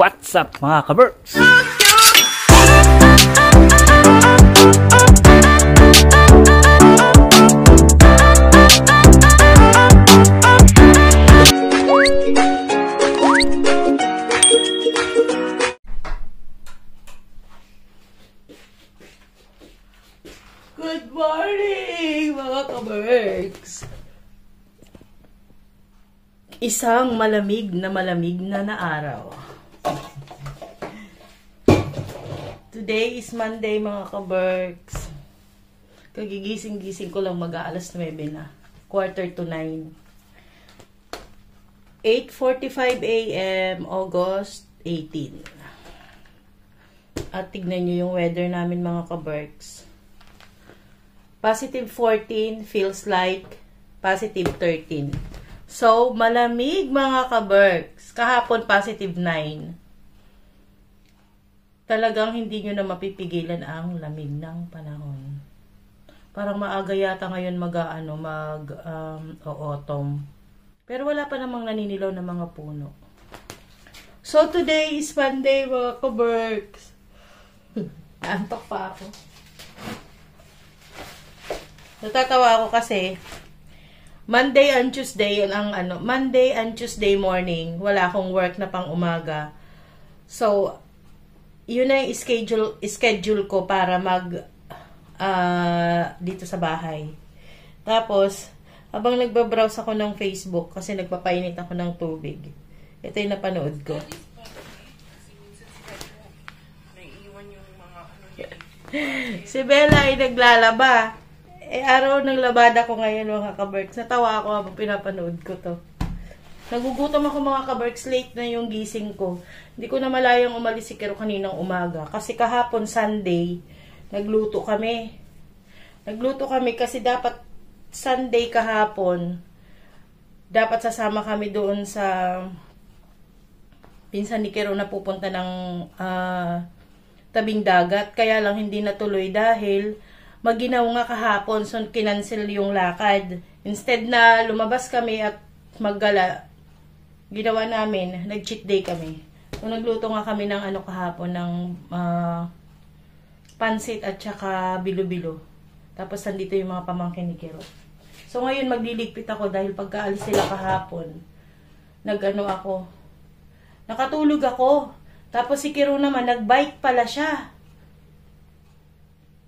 What's up mga kaberks? Good morning mga kaberks! Isang malamig na araw. Today is Monday mga kaberks. Kagigising-gising ko lang mag-aalas 9 na. 8:45 to 9. 8:45 a.m. August 18. At tignan nyo yung weather namin mga kaberks. Positive 14 feels like positive 13. So, malamig mga kaberks. Kahapon, positive 9. Talagang hindi nyo na mapipigilan ang lamig ng panahon. Parang maaga yata ngayon autumn. Pero wala pa namang naninilaw na mga puno. So, today is Monday mga kaberks. Antok pa ako. Natatawa ako kasi Monday and Tuesday morning, wala akong work na pang umaga. So, yun na yung schedule ko para dito sa bahay. Tapos, habang nagbabrowse ako ng Facebook, kasi nagpapainit ako ng tubig. Ito yung napanood ko. Si Bella ay naglalaba. Araw ng labada ko ngayon mga kaberks. Natawa ako habang pinapanood ko to. Nagugutom ako mga kaberks. Late na yung gising ko. Hindi ko na malayang umalis si Kero kaninang umaga. Kasi kahapon Sunday, nagluto kami. Kasi dapat Sunday kahapon, dapat sasama kami doon sa pinsan ni Kero na pupunta ng tabing dagat. Kaya lang hindi natuloy dahil maginaw nga kahapon, so kinancel yung lakad. Instead na lumabas kami at maggala, ginawa namin, nag-cheat day kami. So nagluto nga kami ng kahapon, ng pansit at saka bilo-bilo. Tapos nandito yung mga pamangkin ni Kero. So ngayon magliligpit ako dahil pagkaalis sila kahapon, nakatulog ako. Tapos si Kero naman, nagbike pala siya.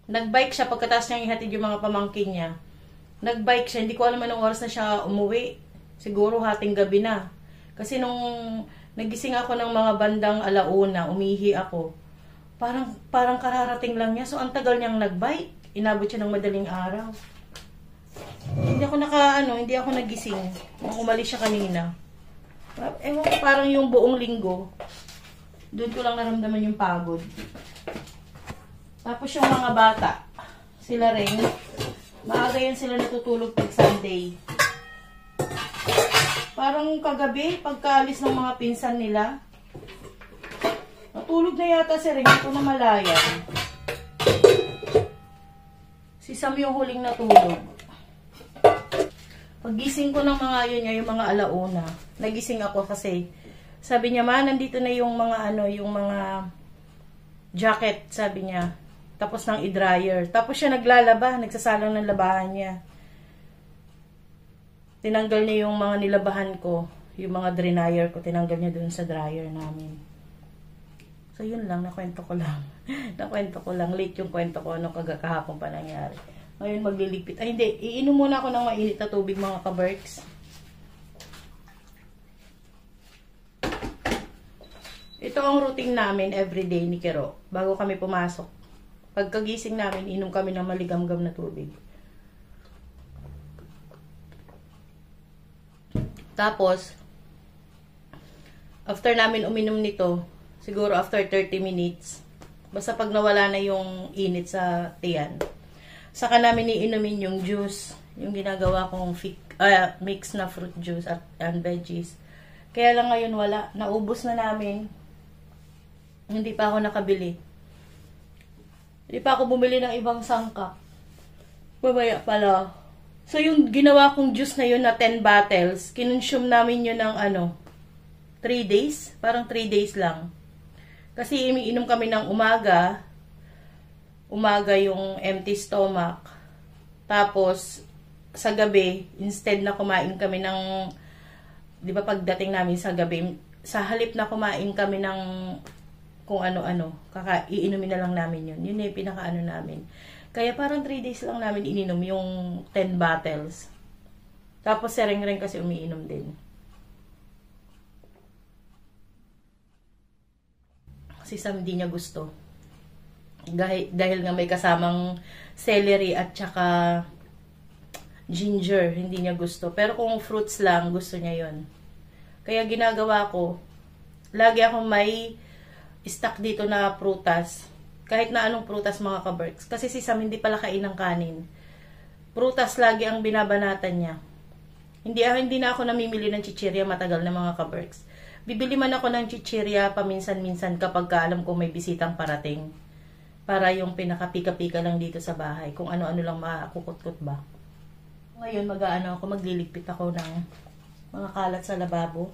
Nagbike siya pagkatapos niyang ihatid yung mga pamangkin niya. Nagbike siya. Hindi ko alam anong oras na siya umuwi. Siguro hating gabi na. Kasi nung nagising ako ng mga bandang alauna, umihi ako. Parang kararating lang niya. So, ang tagal niyang nagbike. Inabot siya ng madaling araw. Hindi ako nagising. Nung umalis siya kanina. Ewan ko, parang yung buong linggo. Doon ko lang naramdaman yung pagod. Tapos yung mga bata, sila rin, maaga yan sila natutulog pag Sunday. Parang kagabi, pagkaalis ng mga pinsan nila, natulog na yata si Ring, ito na malayan. Si Sam yung huling natulog. Paggising ko ng mga yung mga alauna, nagising ako kasi, sabi niya, ma, nandito na yung mga yung mga jacket, sabi niya. Tapos ng i-dryer. Tapos siya naglalaba, nagsasalang ng labahan niya. Tinanggal niya yung mga nilabahan ko, yung mga dryer ko, tinanggal niya dun sa dryer namin. So yun lang, nakwento ko lang. Late yung kwento ko, kahapon pa nangyari. Ngayon magliligpit. Ay hindi, iinom muna ako ng mainit na tubig mga kaberks. Ito ang routine namin everyday ni Kero, bago kami pumasok. Pagkagising namin, inom kami ng maligamgam na tubig. Tapos, after namin uminom nito, siguro after 30 minutes, basta pag nawala na yung init sa tiyan, saka namin iinumin yung juice, yung ginagawa kong mix na fruit juice and veggies. Kaya lang ngayon wala, naubos na namin. Hindi pa ako nakabili. Hindi pa ako bumili ng ibang sangka. Babaya pala. So, yung ginawa kong juice na yun na 10 bottles, kinonsume namin yun ng 3 days. Parang 3 days lang. Kasi iniinom kami ng umaga yung empty stomach. Tapos, sa gabi, instead na kumain kami ng, di ba pagdating namin sa gabi, sa halip na kumain kami ng kung ano-ano, iinumin na lang namin yun. Yun yung pinaka-ano namin. Kaya parang 3 days lang namin ininom yung 10 bottles. Tapos sereng-reng kasi umiinom din. Si Sam hindi niya gusto. Dahil nga may kasamang celery at saka ginger, hindi niya gusto. Pero kung fruits lang, gusto niya yon. Kaya ginagawa ko, lagi akong may stock dito na prutas. Kahit na anong prutas mga kaberks. Kasi si Sam hindi pala kain ng kanin. Prutas lagi ang binabanatan niya. Hindi na ako namimili ng chichirya matagal na mga kaberks. Bibili man ako ng chichirya paminsan-minsan kapag alam ko may bisitang parating. Para yung pinaka-pika-pika lang dito sa bahay. Kung ano-ano lang makukut-kut ba. Ngayon magliligpit ako ng mga kalat sa lababo.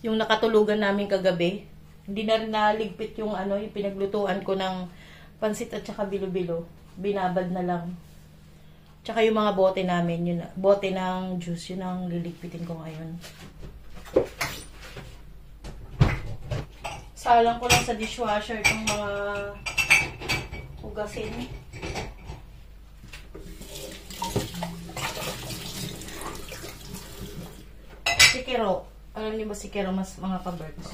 Yung nakatulugan namin kagabi, hindi na rin naligpit yung yung pinaglutuan ko ng pansit at saka bilo-bilo. Binabad na lang. Tsaka yung mga bote namin, yun, bote ng juice, yun ang liligpitin ko ngayon. Salang ko lang sa dishwasher itong mga hugasin. Si Kero, alam niyo ba si Kero mga kaberks?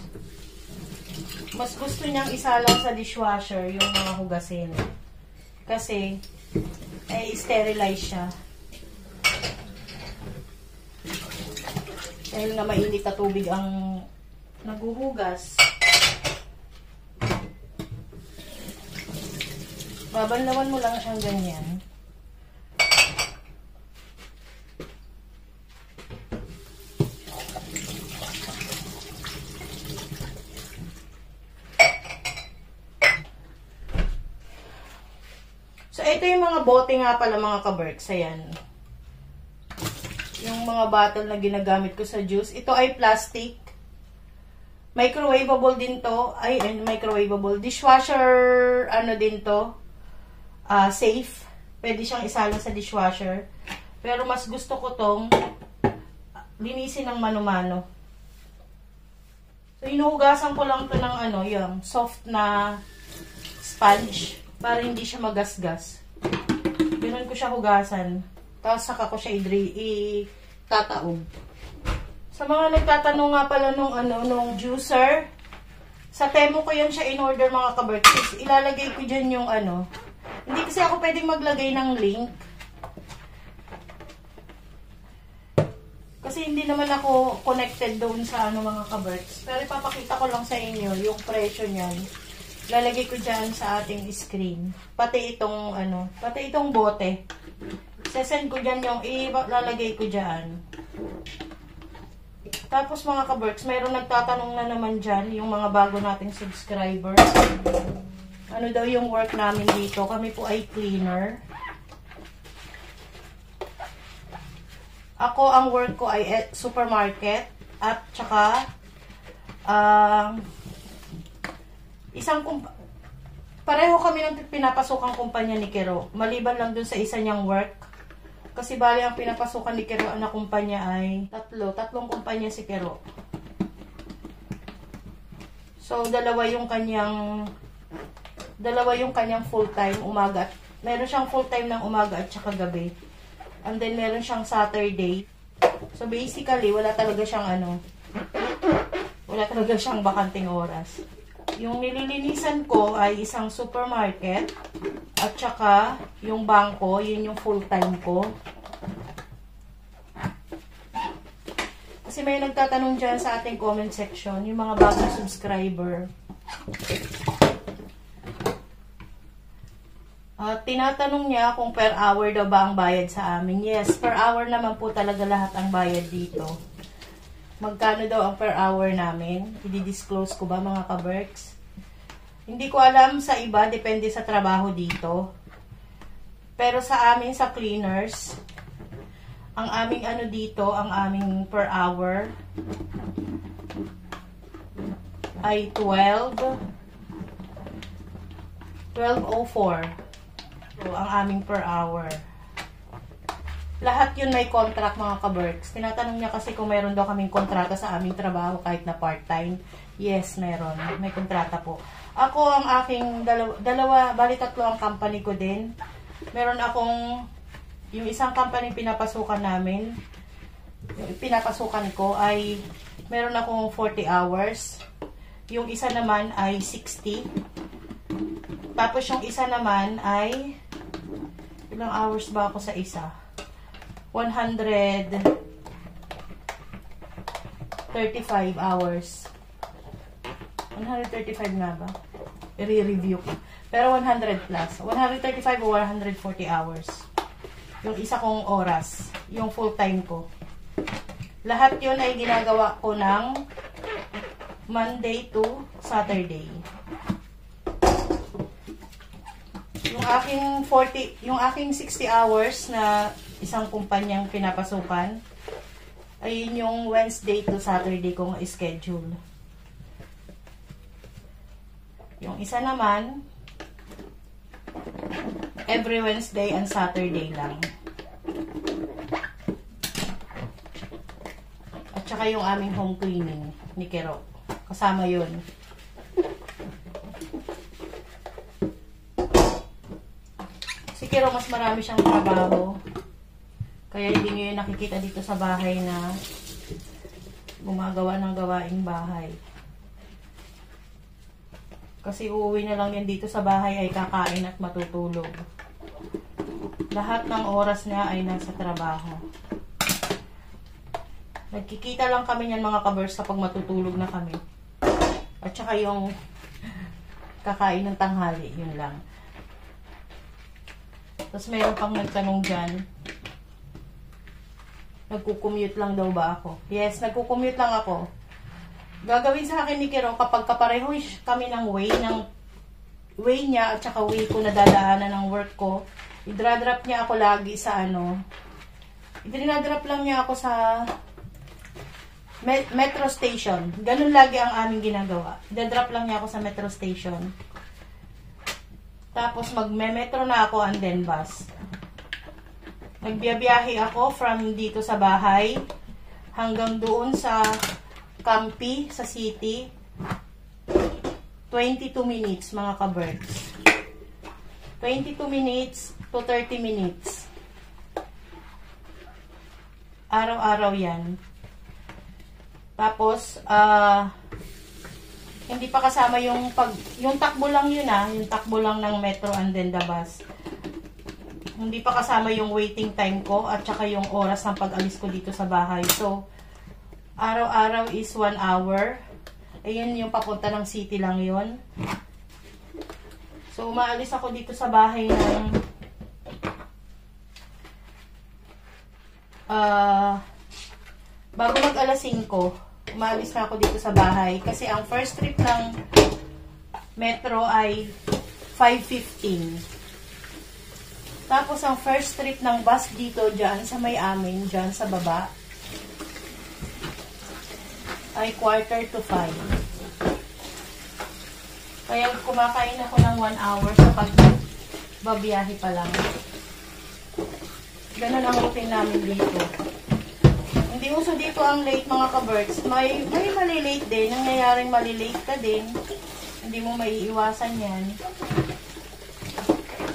Mas gusto niyang isalang sa dishwasher yung mga hugasin. Kasi, sterilize siya. Dahil nga mainit na tubig ang naguhugas. Babanlawan mo lang siyang ganyan. So, ito yung mga bote nga pala mga kaberks. Ayan. Yung mga bottle na ginagamit ko sa juice. Ito ay plastic. Microwavable din to. Microwavable. Dishwasher, din to. Safe. Pwede siyang isalang sa dishwasher. Pero mas gusto ko tong linisin ng mano-mano. So, inuhugasan ko lang to ng yung soft na sponge. Para hindi siya magasgas. Ganun ko siya hugasan. Tapos saka ko siya itataob. Sa mga nagtatanong nga pala nung juicer, sa Temu ko yan siya in order mga kaberks. Ilalagay ko dyan yung Hindi kasi ako pwedeng maglagay ng link. Kasi hindi naman ako connected doon sa mga kaberks. Pero ipapakita ko lang sa inyo yung presyo niyan. Lalagay ko dyan sa ating screen. Pati itong bote. Sesend ko dyan yung ilalagay ko dyan. Tapos mga kaberks, mayroong nagtatanong na naman dyan, yung mga bago nating subscribers. Ano daw yung work namin dito? Kami po ay cleaner. Ako, ang work ko ay supermarket. At saka, pareho kami ng pinapasukang kumpanya ni Kero. Maliban lang dun sa isa niyang work. Kasi bali ang pinapasukan ni Kero na kumpanya ay tatlong kumpanya si Kero. So, dalawa yung kanyang full-time umaga. Meron siyang full-time ng umaga at saka gabi. And then, meron siyang Saturday. So, basically, wala talaga siyang bakanting oras. Yung nililinisan ko ay isang supermarket at saka yung bangko, yun yung full-time ko. Kasi may nagtatanong dyan sa ating comment section, yung mga bagong subscriber. Tinatanong niya kung per hour daw ba ang bayad sa amin. Yes, per hour naman po talaga lahat ang bayad dito. Magkano daw ang per hour namin? I-disclose ko ba mga kaberks? Hindi ko alam sa iba, depende sa trabaho dito. Pero sa amin, sa cleaners, ang aming dito, ang aming per hour, ay 12.04. So, ang aming per hour. Lahat yun may contract, mga ka-Berks. Tinatanong niya kasi kung meron daw kaming kontrata sa aming trabaho kahit na part-time. Yes, meron. May kontrata po. Ako, ang aking bali tatlo ang company ko din. Meron akong, yung isang company pinapasukan namin, yung pinapasukan ko ay, meron akong 40 hours. Yung isa naman ay 60. Tapos yung isa naman ay, ilang hours ba ako sa isa? 135 hours. 135 nga ba? I-review ko. Pero 100 plus. 135 o 140 hours. Yung isa kong oras. Yung full time ko. Lahat yun ay ginagawa ko ng Monday to Saturday. Yung aking 60 hours na isang kumpanyang pinapasukan ay yung Wednesday to Saturday kong schedule. Yung isa naman every Wednesday and Saturday lang. At saka yung aming home cleaning ni Kero. Kasama yun. Si Kero mas marami siyang trabaho. Kaya hindi nyo yung nakikita dito sa bahay na gumagawa ng gawaing bahay. Kasi uuwi na lang yan dito sa bahay ay kakain at matutulog. Lahat ng oras niya ay nasa trabaho. Nagkikita lang kami niyan, mga ka-Berks, kapag matutulog na kami. At saka yung kakain ng tanghali, yun lang. Tapos mayroon pang nagtanong dyan, nagkukommute lang daw ba ako? Yes, nagkukommute lang ako. Gagawin sa akin ni Kero kapag kapareho kami ng way niya at saka way ko na dadaanan ng work ko. Idra-drop niya ako lagi sa idra-drop lang niya ako sa metro station. Ganun lagi ang aming ginagawa. Idra-drop lang niya ako sa metro station. Tapos magme-metro na ako and then bus. Nagbiyabiyahe ako from dito sa bahay hanggang doon sa Campi, sa city. 22 minutes, mga ka-Berks. 22 minutes to 30 minutes. Araw-araw yan. Tapos, hindi pa kasama yung takbo lang yun yung takbo lang ng metro and then the bus. Hindi pa kasama yung waiting time ko at saka yung oras ng pag-alis ko dito sa bahay. So, araw-araw is 1 hour. Ayun yung papunta ng city lang yun. So, umaalis ako dito sa bahay ng bago mag alas 5. Umaalis na ako dito sa bahay. Kasi ang first trip ng metro ay 5:15. Tapos, ang first trip ng bus dito, dyan sa may amin, dyan sa baba, ay 4:45. Kaya kumakain ako ng 1 hour sa pagbabiyahe pa lang. Ganun ang routine namin dito. Hindi uso dito ang late, mga ka-Berks. May malilate din. Nangyayaring malilate ka din. Hindi mo maiiwasan yan.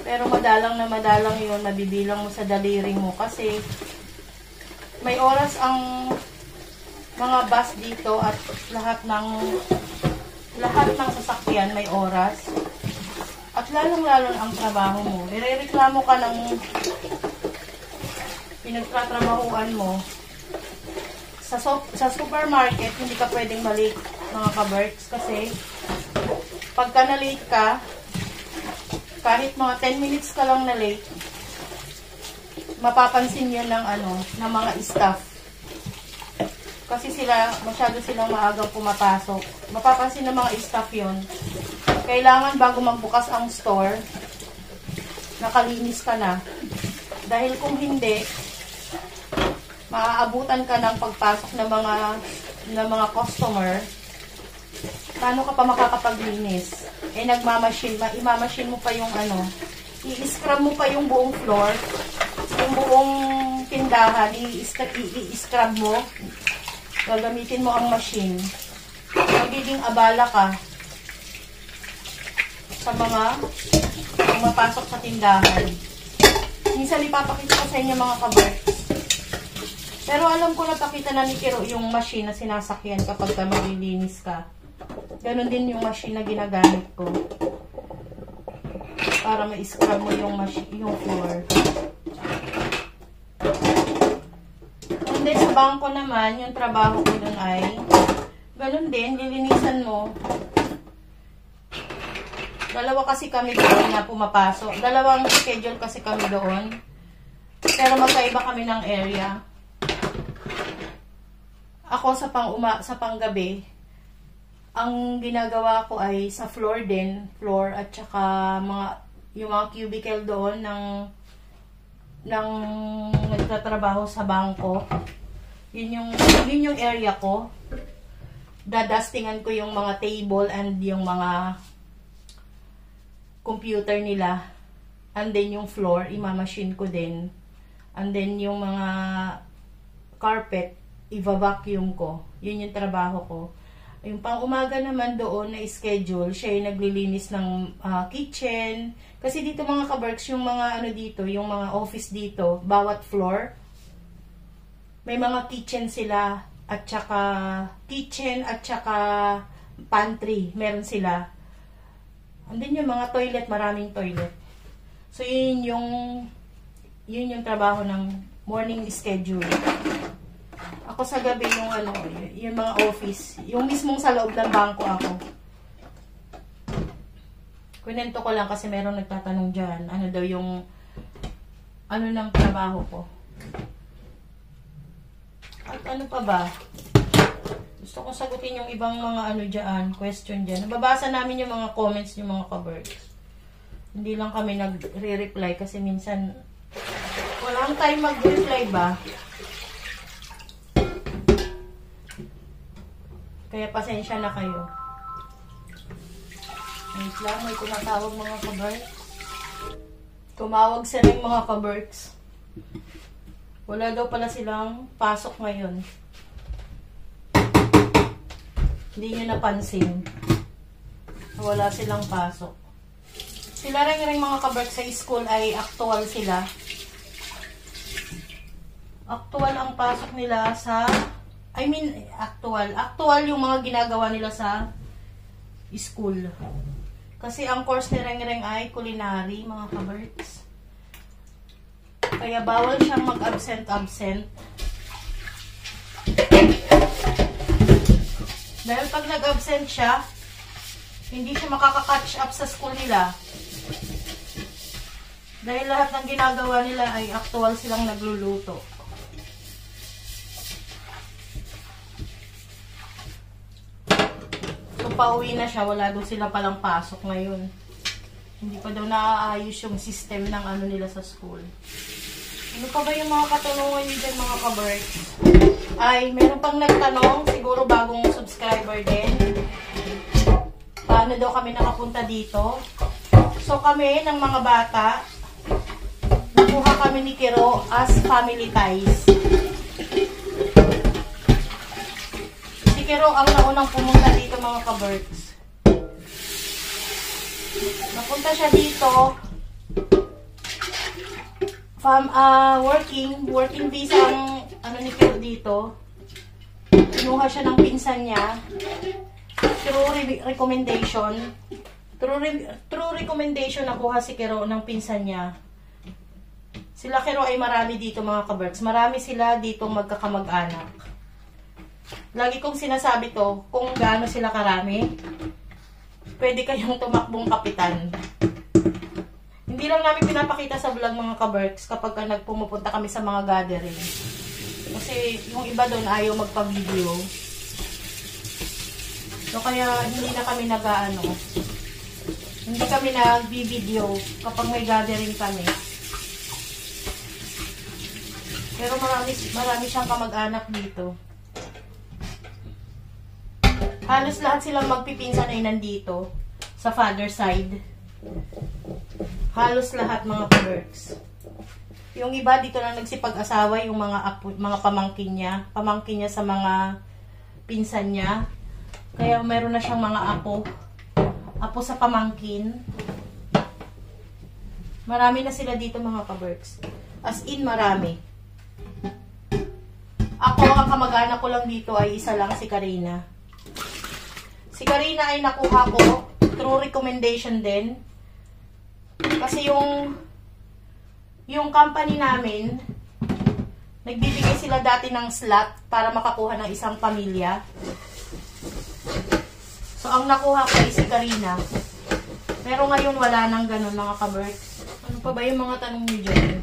Pero madalang na madalang yun, nabibilang mo sa daliri mo kasi may oras ang mga bus dito at lahat ng sasakyan may oras. At lalong-lalo ang trabaho mo. Irereklamo ka ng pinagtatrabahuan mo. Sa supermarket, hindi ka pwedeng malate, mga ka-Berks, kasi pagka na-late ka, kahit mga 10 minutes ka lang na late, mapapansin yun ng mga staff. Kasi masyado silang maagang pumapasok. Mapapansin ng mga staff yun. Kailangan bago magbukas ang store, nakalinis ka na. Dahil kung hindi, maaabutan ka ng pagpasok ng mga customer. paano ka pa makakapaglinis? Eh, nagmamachine, imamachine mo pa yung ano, i-scrub mo pa yung buong floor, yung buong tindahan, i-scrub mo, gagamitin mo ang machine. Magiging abala ka sa mga mapasok sa tindahan. Minsan ipapakita ko sa inyo mga kaberks. Pero alam ko napakita na ni Kiro yung machine na sinasakyan kapag ka maglilinis ka. Ganon din yung machine na ginagamit ko. Para ma-scrub mo yung machine, yung floor. And then sa bangko naman, yung trabaho ko dun ay ganon din, lilinisan mo. Dalawa kasi kami doon na pumapasok. Dalawang schedule kasi kami doon. Pero magkaiba kami ng area. Ako sa panggabi, ang ginagawa ko ay sa floor din, floor at saka yung mga cubicle doon ng nagtatrabaho sa bangko. Yun yung area ko. Dadustingan ko yung mga table and yung mga computer nila. And then yung floor, imamachine ko din. And then yung mga carpet, i-vacuum ko. Yun yung trabaho ko. Yung pang-umaga naman doon na schedule, siya yung naglilinis ng kitchen. Kasi dito mga kaberks, yung mga ano dito, yung mga office dito, bawat floor, may mga kitchen sila at saka kitchen at saka pantry, meron sila. And then yung mga toilet, maraming toilet. So yun yung trabaho ng morning schedule. Ako sa gabi yung mga office, yung mismong sa loob ng bangko ako. Kunento ko lang kasi meron nagtatanong dyan, ano daw yung ano ng trabaho ko. At ano pa ba? Gusto kong sagutin yung ibang mga ano dyan, question dyan. Nababasa namin yung mga comments yung mga kaberks. Hindi lang kami nagre-reply kasi minsan walang time mag-reply ba? Kaya pasensya na kayo. Wait lang, may tumatawag mga kaberks. Tumawag sila yung mga kaberks. Wala daw pala silang pasok ngayon. Hindi nyo napansin. Wala silang pasok. Sila rin mga kaberks sa school ay actual sila. Actual ang pasok nila sa actual yung mga ginagawa nila sa school. Kasi ang course ni Reng ay culinary, mga kaberks. Kaya bawal siyang mag-absent. Dahil pag nag-absent siya, hindi siya makaka-catch up sa school nila. Dahil lahat ng ginagawa nila ay actual silang nagluluto. Pauwi na siya, wala daw sila palang pasok ngayon. Hindi pa daw naaayos yung system ng ano nila sa school. Ano pa ba yung mga katanungan nyo dyan mga kaberks? Ay, meron pang nagtanong, siguro bagong subscriber din. Paano daw kami nakapunta dito? So kami, ng mga bata, nakuha kami ni Kiro as family ties. Kiro ang naunang pumunta dito mga kaberks. Napunta siya dito. Working visa ang ano ni Kiro dito. Kinuha siya ng pinsan niya. Through recommendation. Through recommendation nakuha si Kiro ng pinsan niya. Sila Kiro ay marami dito mga kaberks. Marami sila dito magkakamag-anak. Lagi kong sinasabi to, kung gaano sila karami, pwede kayong tumakbong kapitan. Hindi lang namin pinapakita sa vlog mga kaberks kapag nagpumupunta kami sa mga gathering. Kasi yung iba doon ayaw magpa-video. So kaya hindi na kami hindi kami nag-video kapag may gathering kami. Pero marami siyang kamag-anak dito. Halos lahat silang magpipinsan ay nandito sa father side. Halos lahat mga ka-works. Yung iba dito lang nagsipag-asawa, yung mga pamangkin niya sa mga pinsan niya. Kaya meron na siyang mga apo sa pamangkin. Marami na sila dito mga ka-works. As in marami. Ako, ang kamag-anak ko lang dito ay isa lang, si Karina. Si Karina ay nakuha ko through recommendation din. Kasi yung company namin, nagbibigay sila dati ng slot para makakuha ng isang pamilya. So, ang nakuha ko ay si Karina. Pero ngayon wala nang ganun mga ka-works. Ano pa ba yung mga tanong niyo dyan?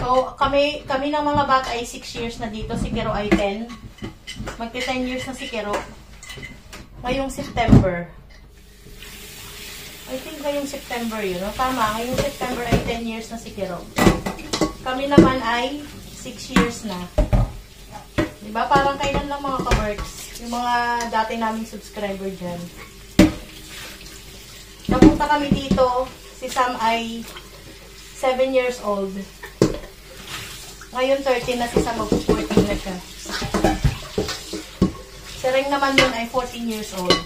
So, kami ng mga bata ay 6 years na dito. Si Kero ay 10. Magti-10 years na si Kero. Ngayong September. I think ngayong September yun. No? Tama, ngayong September ay 10 years na si Kero. Kami naman ay 6 years na. Diba? Parang kailan lang mga ka-works. Yung mga dati naming subscriber dyan. Napunta kami dito. Si Sam ay 7 years old. Ngayon 13 na si Sam, mag-14 na siya. Si Reng naman dun ay 14 years old.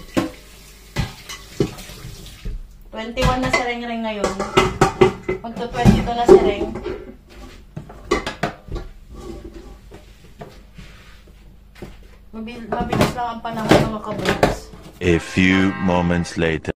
21 na si Reng ngayon. Magto-22 na si Reng. Mabilis lang ang panahon ng mga ka-works. A few moments later.